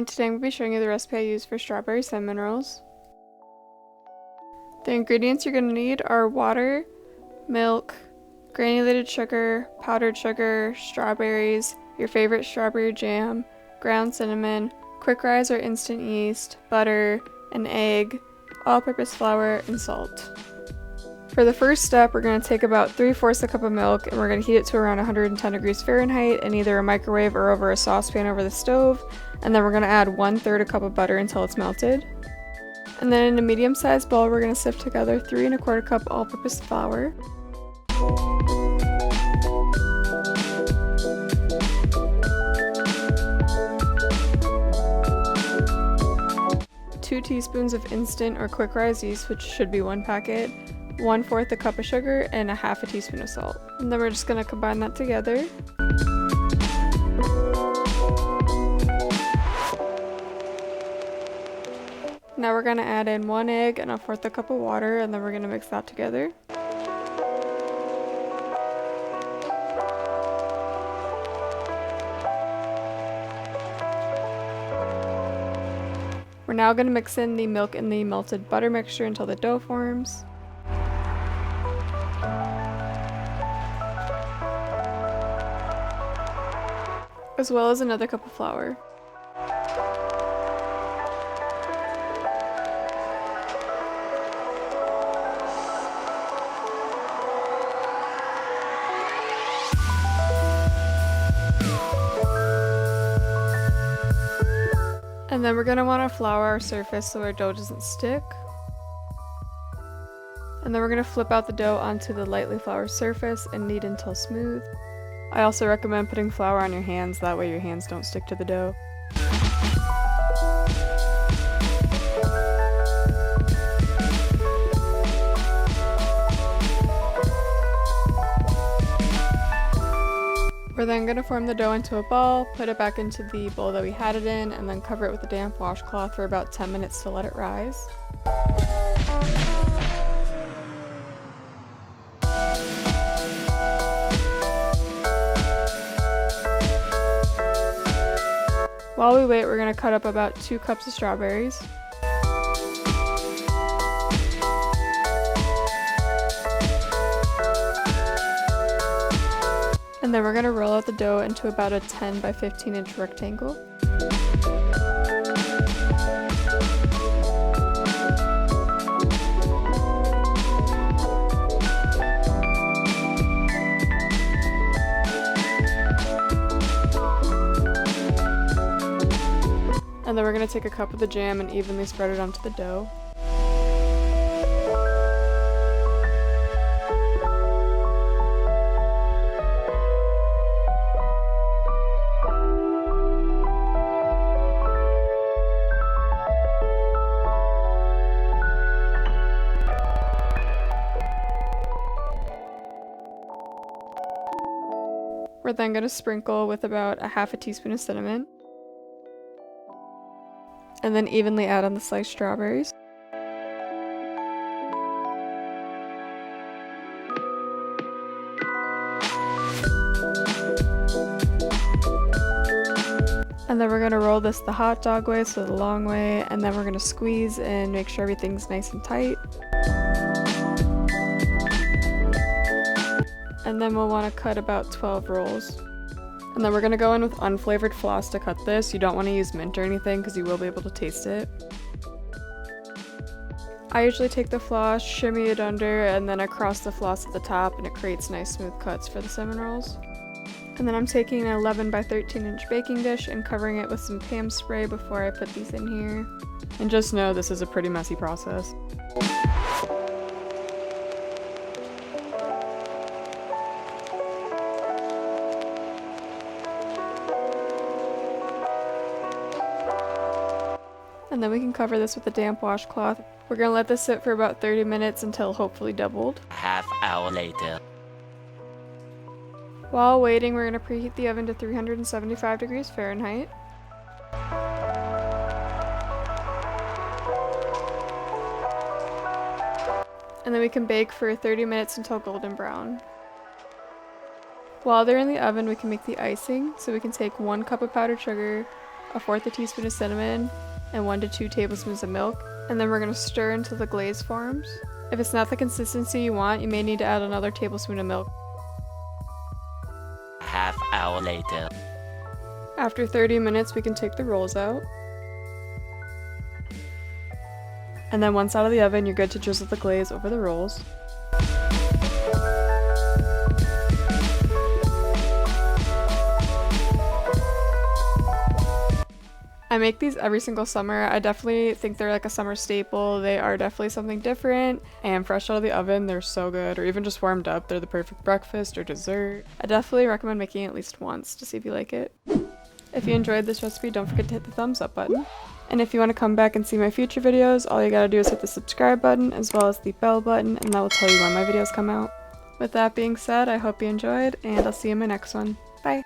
everyone, today I'm going to be showing you the recipe I use for strawberry cinnamon rolls. The ingredients you're going to need are water, milk, granulated sugar, powdered sugar, strawberries, your favorite strawberry jam, ground cinnamon, quick rise or instant yeast, butter, an egg, all-purpose flour, and salt. For the first step, we're going to take about 3/4 a cup of milk and we're going to heat it to around 110 degrees Fahrenheit in either a microwave or over a saucepan over the stove, and then we're going to add 1/3 a cup of butter until it's melted. And then in a medium-sized bowl, we're going to sift together 3 1/4 cup all-purpose flour, 2 teaspoons of instant or quick rise yeast, which should be 1 packet, 1/4 a cup of sugar, and 1/2 teaspoon of salt. And then we're just going to combine that together. Now we're going to add in 1 egg and 1/4 a cup of water, and then we're going to mix that together. We're now going to mix in the milk and the melted butter mixture until the dough forms. As well as another cup of flour. And then we're going to want to flour our surface so our dough doesn't stick. And then we're going to flip out the dough onto the lightly floured surface and knead until smooth. I also recommend putting flour on your hands, that way your hands don't stick to the dough. We're then going to form the dough into a ball, put it back into the bowl that we had it in, and then cover it with a damp washcloth for about 10 minutes to let it rise. While we wait, we're going to cut up about 2 cups of strawberries. And then we're going to roll out the dough into about a 10 by 15 inch rectangle. And then we're going to take a cup of the jam and evenly spread it onto the dough. We're then going to sprinkle with about 1/2 teaspoon of cinnamon. And then evenly add on the sliced strawberries. And then we're going to roll this the hot dog way, so the long way, and then we're going to squeeze and make sure everything's nice and tight. And then we'll want to cut about 12 rolls. And then we're going to go in with unflavored floss to cut this. You don't want to use mint or anything because you will be able to taste it. I usually take the floss, shimmy it under, and then across the floss at the top, and it creates nice smooth cuts for the cinnamon rolls. And then I'm taking an 11 by 13 inch baking dish and covering it with some Pam spray before I put these in here. And just know this is a pretty messy process. And then we can cover this with a damp washcloth. We're going to let this sit for about 30 minutes until hopefully doubled. Half hour later. While waiting, we're going to preheat the oven to 375 degrees Fahrenheit. And then we can bake for 30 minutes until golden brown. While they're in the oven, we can make the icing. So we can take 1 cup of powdered sugar, 1/4 teaspoon of cinnamon, and 1 to 2 tablespoons of milk, and then we're going to stir until the glaze forms. If it's not the consistency you want, you may need to add another tablespoon of milk. Half hour later. After 30 minutes, we can take the rolls out. And then once out of the oven, you're good to drizzle the glaze over the rolls. I make these every single summer. I definitely think they're like a summer staple. They are definitely something different, and fresh out of the oven, they're so good, or even just warmed up, they're the perfect breakfast or dessert. I definitely recommend making it at least once to see if you like it. If you enjoyed this recipe, don't forget to hit the thumbs up button. And if you want to come back and see my future videos, all you gotta do is hit the subscribe button as well as the bell button, and that will tell you when my videos come out. With that being said, I hope you enjoyed, and I'll see you in my next one. Bye!